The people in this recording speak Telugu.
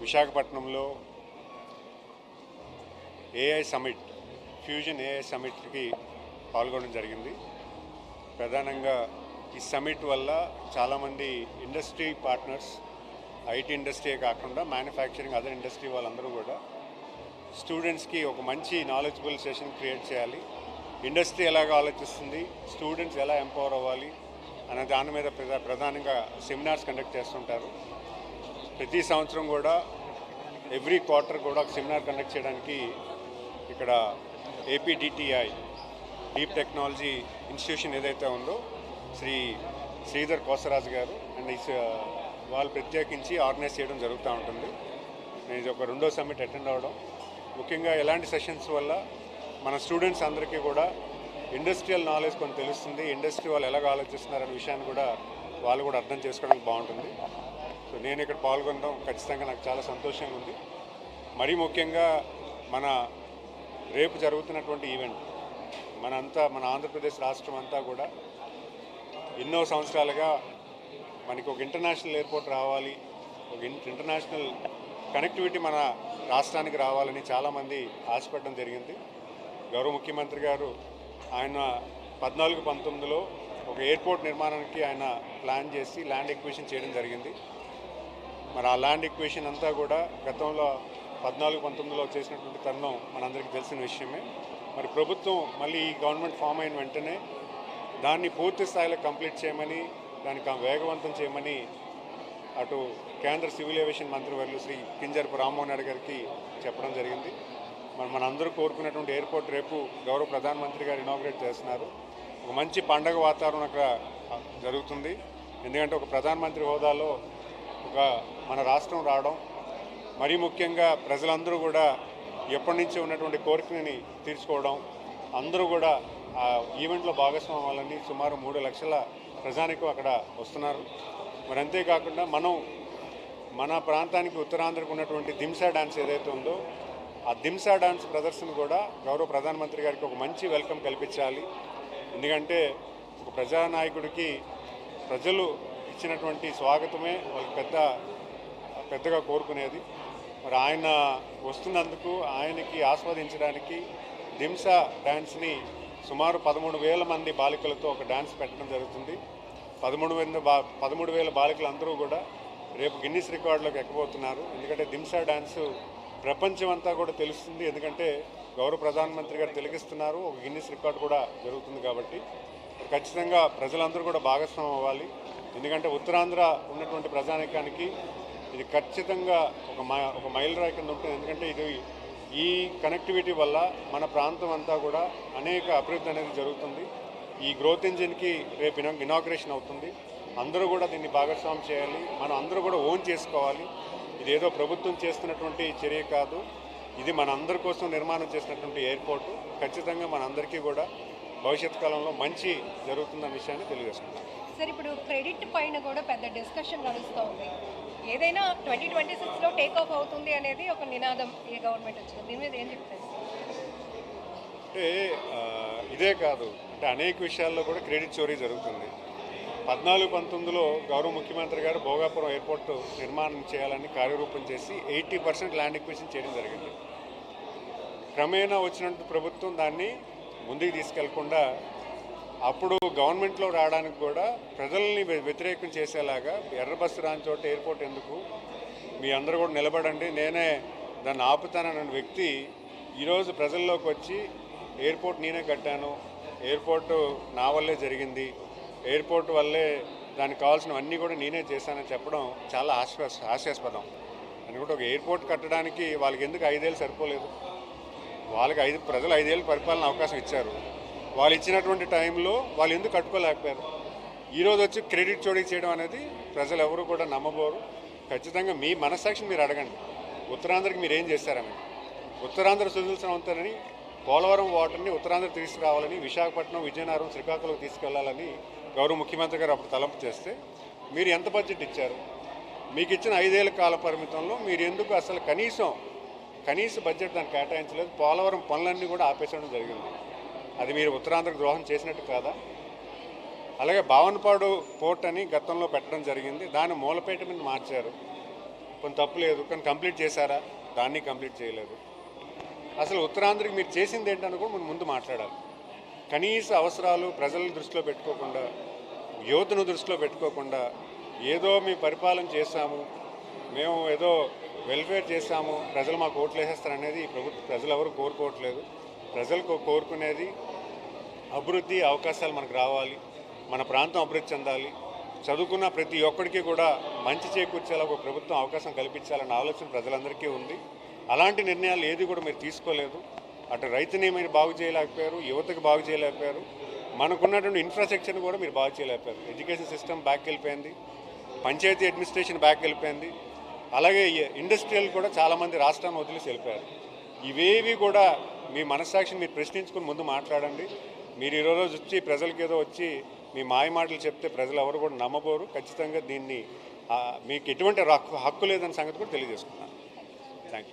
విశాఖపట్నంలో ఏఐ సమిట్, ఫ్యూజన్ ఏఐ సమిట్కి పాల్గొనడం జరిగింది. ప్రధానంగా ఈ సమిట్ వల్ల చాలామంది ఇండస్ట్రీ పార్ట్నర్స్, ఐటీ ఇండస్ట్రీ కాకుండా మ్యానుఫ్యాక్చరింగ్, అదర్ ఇండస్ట్రీ వాళ్ళందరూ కూడా స్టూడెంట్స్కి ఒక మంచి నాలెడ్జబుల్ సెషన్ క్రియేట్ చేయాలి. ఇండస్ట్రీ ఎలాగ ఆలోచిస్తుంది, స్టూడెంట్స్ ఎలా ఎంపవర్ అవ్వాలి అనే దాని మీద ప్రధానంగా సెమినార్స్ కండక్ట్ చేస్తుంటారు. ప్రతి సంవత్సరం కూడా ఎవ్రీ క్వార్టర్ కూడా ఒక సెమినార్ కండక్ట్ చేయడానికి ఇక్కడ ఏపీడిటిఐ డీప్ టెక్నాలజీ ఇన్స్టిట్యూషన్ ఏదైతే ఉందో శ్రీధర్ కోసరాజు గారు అండ్ వాళ్ళు ప్రత్యేకించి ఆర్గనైజ్ చేయడం జరుగుతూ ఉంటుంది. నేను ఇది ఒక రెండో సమ్మిట్ అటెండ్ అవ్వడం, ముఖ్యంగా ఎలాంటి సెషన్స్ వల్ల మన స్టూడెంట్స్ అందరికీ కూడా ఇండస్ట్రియల్ నాలెడ్జ్ కొంత తెలుస్తుంది, ఇండస్ట్రీ వాళ్ళు ఎలాగ ఆలోచిస్తున్నారనే విషయాన్ని కూడా వాళ్ళు కూడా అర్థం చేసుకోవడానికి బాగుంటుంది. సో నేను ఇక్కడ పాల్గొనడం ఖచ్చితంగా నాకు చాలా సంతోషంగా ఉంది. మరీ ముఖ్యంగా మన రేపు జరుగుతున్నటువంటి ఈవెంట్ మన ఆంధ్రప్రదేశ్ రాష్ట్రం అంతా కూడా ఎన్నో సంవత్సరాలుగా మనకి ఒక ఇంటర్నేషనల్ ఎయిర్పోర్ట్ రావాలి, ఒక ఇంటర్నేషనల్ కనెక్టివిటీ మన రాష్ట్రానికి రావాలని చాలామంది ఆశపడడం జరిగింది. గౌరవ ముఖ్యమంత్రి గారు ఆయన 14-19లో ఒక ఎయిర్పోర్ట్ నిర్మాణానికి ఆయన ప్లాన్ చేసి ల్యాండ్ ఎక్విజిషన్ చేయడం జరిగింది. మరి ఆ ల్యాండ్ ఎక్విజిషన్ అంతా కూడా గతంలో 14-19లో చేసినటువంటి తరుణం మనందరికీ తెలిసిన విషయమే. మరి ప్రభుత్వం మళ్ళీ ఈ గవర్నమెంట్ ఫామ్ అయిన వెంటనే దాన్ని పూర్తి స్థాయిలో కంప్లీట్ చేయమని, దానికి వేగవంతం చేయమని అటు కేంద్ర సివిల్ ఏవియేషన్ మంత్రివర్యులు శ్రీ కింజరపు రామ్మోహన్ నాయుడు గారికి చెప్పడం జరిగింది. మనందరూ కోరుకున్నటువంటి ఎయిర్పోర్ట్ రేపు గౌరవ ప్రధానమంత్రి గారు ఇనాగ్రేట్ చేస్తున్నారు. ఒక మంచి పండగ వాతావరణం అక్కడ జరుగుతుంది. ఎందుకంటే ఒక ప్రధానమంత్రి హోదాలో మన రాష్ట్రం రావడం, మరీ ముఖ్యంగా ప్రజలందరూ కూడా ఎప్పటి నుంచో ఉన్నటువంటి కోరికని తీర్చుకోవడం, అందరూ కూడా ఆ ఈవెంట్లో భాగస్వామ్యం అవ్వాలని సుమారు 3 లక్షల ప్రజానికం అక్కడ వస్తున్నారు. మరి అంతేకాకుండా మన ప్రాంతానికి ఉత్తరాంధ్రకు ఉన్నటువంటి దింసా డ్యాన్స్ ఏదైతే ఉందో ఆ దింసా డ్యాన్స్ ప్రదర్శన కూడా గౌరవ ప్రధానమంత్రి గారికి ఒక మంచి వెల్కమ్ కల్పించాలి. ఎందుకంటే ఒక ప్రజానాయకుడికి ప్రజలు ఇచ్చినటువంటి స్వాగతమే వాళ్ళకి పెద్దగా కోరుకునేది. మరి ఆయన వస్తున్నందుకు ఆయనకి ఆస్వాదించడానికి దింసా డ్యాన్స్ని సుమారు 13,000 మంది బాలికలతో ఒక డ్యాన్స్ పెట్టడం జరుగుతుంది. 13,000 బాలికలు అందరూ కూడా రేపు గిన్నిస్ రికార్డులోకి ఎక్కబోతున్నారు. ఎందుకంటే దింసా డ్యాన్సు ప్రపంచం అంతా కూడా తెలుస్తుంది. ఎందుకంటే గౌరవ ప్రధానమంత్రి గారు తిలకిస్తున్నారు, ఒక గిన్నిస్ రికార్డు కూడా జరుగుతుంది. కాబట్టి ఖచ్చితంగా ప్రజలందరూ కూడా భాగస్వామ్యం అవ్వాలి. ఎందుకంటే ఉత్తరాంధ్ర ఉన్నటువంటి ప్రజానీకానికి ఇది ఖచ్చితంగా ఒక మైలురాయి కింద ఉంటుంది. ఎందుకంటే ఈ కనెక్టివిటీ వల్ల మన ప్రాంతం అంతా కూడా అనేక అభివృద్ధి అనేది జరుగుతుంది. ఈ గ్రోత్ ఇంజిన్కి రేపు ఇనాగ్రేషన్ అవుతుంది. అందరూ కూడా దీన్ని భాగస్వామ్యం చేయాలి, మనం అందరూ కూడా ఓన్ చేసుకోవాలి. ఇదేదో ప్రభుత్వం చేస్తున్నటువంటి చర్య కాదు, ఇది మన అందరి కోసం నిర్మాణం చేసినటువంటి ఎయిర్పోర్టు. ఖచ్చితంగా మనందరికీ కూడా భవిష్యత్ కాలంలో మంచి జరుగుతుందన్న విషయాన్ని తెలియజేసుకుంటాం. సార్, ఇప్పుడు క్రెడిట్ పైన కూడా పెద్ద డిస్కషన్ నడుస్తూ ఉంది. ఏదైనా 2026లో టేక్ ఆఫ్ అవుతుంది అనేది ఒక నినాదం ఈ గవర్నమెంట్ వచ్చింది. దీని మీద ఏం చెప్తారు? అంటే ఇదే కాదు, అంటే అనేక విషయాల్లో కూడా క్రెడిట్ చోరీ జరుగుతుంది. 14-19లో గౌరవ ముఖ్యమంత్రి గారు భోగాపురం ఎయిర్పోర్ట్ నిర్మాణం చేయాలని కార్యరూపం చేసి 80% ల్యాండ్ ఎక్విజిషన్ చేయడం జరిగింది. క్రమేణా వచ్చినట్టు ప్రభుత్వం దాన్ని ముందుకు తీసుకెళ్లకుండా అప్పుడు గవర్నమెంట్లో రావడానికి కూడా ప్రజల్ని వ్యతిరేకం చేసేలాగా ఎర్ర బస్సు రాని చోట ఎయిర్పోర్ట్ ఎందుకు, మీ అందరూ కూడా నిలబడండి, నేనే దాన్ని ఆపుతానన్న వ్యక్తి ఈరోజు ప్రజల్లోకి వచ్చి ఎయిర్పోర్ట్ నేనే కట్టాను, ఎయిర్పోర్టు నా వల్లే జరిగింది, ఎయిర్పోర్ట్ వల్లే దానికి కావాల్సినవన్నీ కూడా నేనే చేశానని చెప్పడం చాలా హాస్యాస్పదం. ఎందుకంటే ఒక ఎయిర్పోర్ట్ కట్టడానికి వాళ్ళకి ఎందుకు 5 ఏళ్ళు సరిపోలేదు? వాళ్ళకి ప్రజలు 5 ఏళ్ళు పరిపాలన అవకాశం ఇచ్చారు. వాళ్ళు ఇచ్చినటువంటి టైంలో వాళ్ళు ఎందుకు కట్టుకోలేకపోయారు? ఈరోజు వచ్చి క్రెడిట్ చోరీ చేయడం అనేది ప్రజలు ఎవరు కూడా నమ్మబోరు. ఖచ్చితంగా మీ మనస్సాక్షిని మీరు అడగండి, ఉత్తరాంధ్రకి మీరు ఏం చేశారని. ఉత్తరాంధ్ర సుజల్సవంతని పోలవరం వాటర్ని ఉత్తరాంధ్ర తీసుకురావాలని, విశాఖపట్నం, విజయనగరం, శ్రీకాకుళం తీసుకెళ్లాలని గౌరవ ముఖ్యమంత్రి గారు అప్పుడు తలంపు చేస్తే మీరు ఎంత బడ్జెట్ ఇచ్చారు? మీకు ఇచ్చిన 5 ఏళ్ల కాల పరిమితంలో మీరు ఎందుకు అసలు కనీస బడ్జెట్ దాన్ని కేటాయించలేదు? పోలవరం పనులన్నీ కూడా ఆపేసడం జరిగింది. అది మీరు ఉత్తరాంధ్రకు ద్రోహం చేసినట్టు కాదా? అలాగే భావనపాడు పోర్ట్ అని గతంలో పెట్టడం జరిగింది, దాన్ని మూలపేట మీద మార్చారు. కొంత తప్పు లేదు, కానీ కంప్లీట్ చేశారా? దాన్ని కంప్లీట్ చేయలేదు. అసలు ఉత్తరాంధ్రకి మీరు చేసింది ఏంటని కూడా మనం ముందు మాట్లాడాలి. కనీస అవసరాలు ప్రజలను దృష్టిలో పెట్టుకోకుండా, యువతను దృష్టిలో పెట్టుకోకుండా ఏదో మేము పరిపాలన చేశాము, మేము ఏదో వెల్ఫేర్ చేశాము, ప్రజలు మాకు ఓట్లు వేసేస్తారనేది ఈ ప్రజలు ఎవరు కోరుకోవట్లేదు. ప్రజలకు కోరుకునేది అభివృద్ధి, అవకాశాలు మనకు రావాలి, మన ప్రాంతం అభివృద్ధి చెందాలి, చదువుకున్న ప్రతి ఒక్కడికి కూడా మంచి చేకూర్చేలా ఒక ప్రభుత్వం అవకాశం కల్పించాలన్న ఆలోచన ప్రజలందరికీ ఉంది. అలాంటి నిర్ణయాలు ఏది కూడా మీరు తీసుకోలేదు. అటు రైతుని మీరు బాగు చేయలేకపోయారు, యువతకు బాగు చేయలేకపోయారు, మనకున్నటువంటి ఇన్ఫ్రాస్ట్రక్చర్ని కూడా మీరు బాగు చేయలేకపోయారు. ఎడ్యుకేషన్ సిస్టమ్ బ్యాక్ వెళ్ళిపోయింది, పంచాయతీ అడ్మినిస్ట్రేషన్ బ్యాక్ వెళ్ళిపోయింది, అలాగే ఇండస్ట్రియల్ కూడా చాలామంది రాష్ట్రాన్ని వదిలేసి వెళ్ళిపోయారు. ఇవేవి కూడా మీ మనస్సాక్షిని మీరు ప్రశ్నించుకుని ముందు మాట్లాడండి. మీరు ఈరోజు వచ్చి ప్రజలకి ఏదో వచ్చి మీ మాయ మాటలు చెప్తే ప్రజలు ఎవరు కూడా నమ్మబోరు. ఖచ్చితంగా దీన్ని మీకు ఎటువంటి హక్కు లేదన్న సంగతి కూడా తెలియజేసుకున్నాను. Thank you.